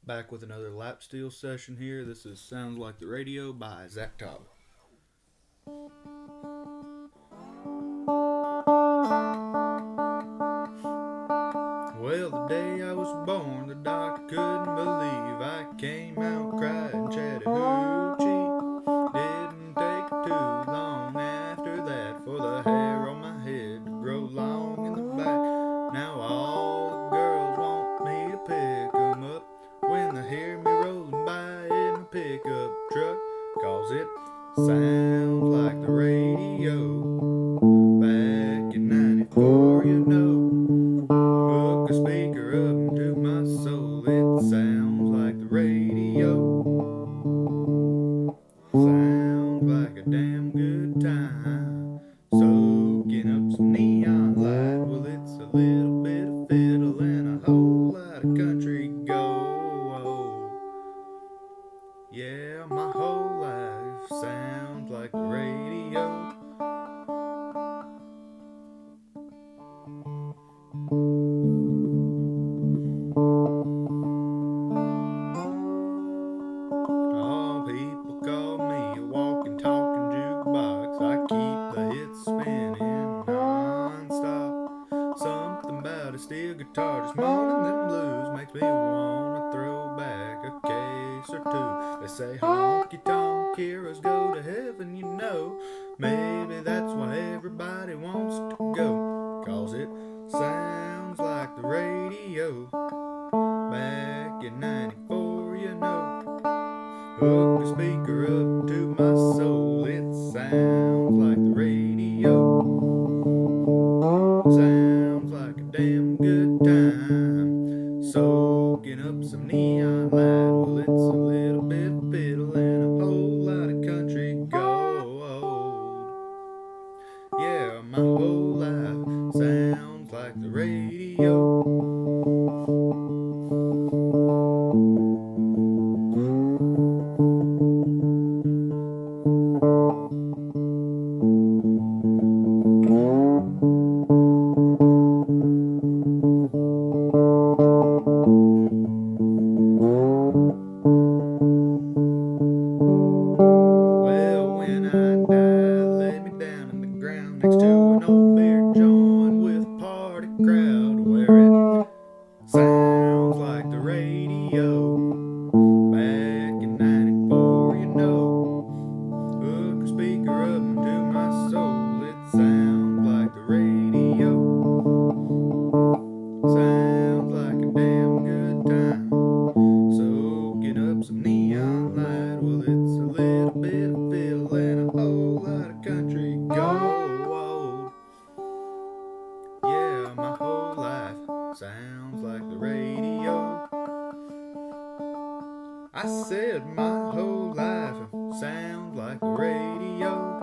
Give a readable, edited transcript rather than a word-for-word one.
Back with another lap steel session here. This is Sounds Like the Radio by Zach Tobb. Well, the day I was born, the doctor couldn't believe I came out crying Chattahoochee. Didn't take too long after that for the hair on my head to grow long in the back. Now all the girls want me to pick 'em up when they hear me rolling by in my pickup truck, 'cause it sounds like the radio. Back in 94, you know. Hook a speaker up into my soul. It sounds like the radio. Sounds like a damn good time. Soaking up some neon light. Well, it's a little bit of fiddle and a whole lot of country gold. Yeah, my whole life sounds like the radio. Oh, people call me a walking, talking jukebox. I keep the hits spinning non-stop. Something about a steel guitar just moaning them blues makes me wanna throw back a case or two. They say honky tonk heroes go to heaven, you know. Maybe that's why everybody wants to go, 'cause it sounds like the radio. Back in 94, you know. Hook the speaker up to my soul. It sounds like the radio. Sounds like a damn good time. Soaking up some neon light. Well, it's a little bit of fiddle and a whole lot of country gold. Yeah, my whole life sounds like the radio. Well, when I die, lay me down in the ground next to an old beer joint with a party crowd where it sounds like the radio. Back in 94, you know. Hook a speaker up into my soul. It sounds like the radio. Sounds like a damn good time. Soaking up some neon light. Well, it's a little bit of fiddle and a whole lot of country gold. Yeah, my whole life sounds like the radio. I said my whole life sounds like the radio.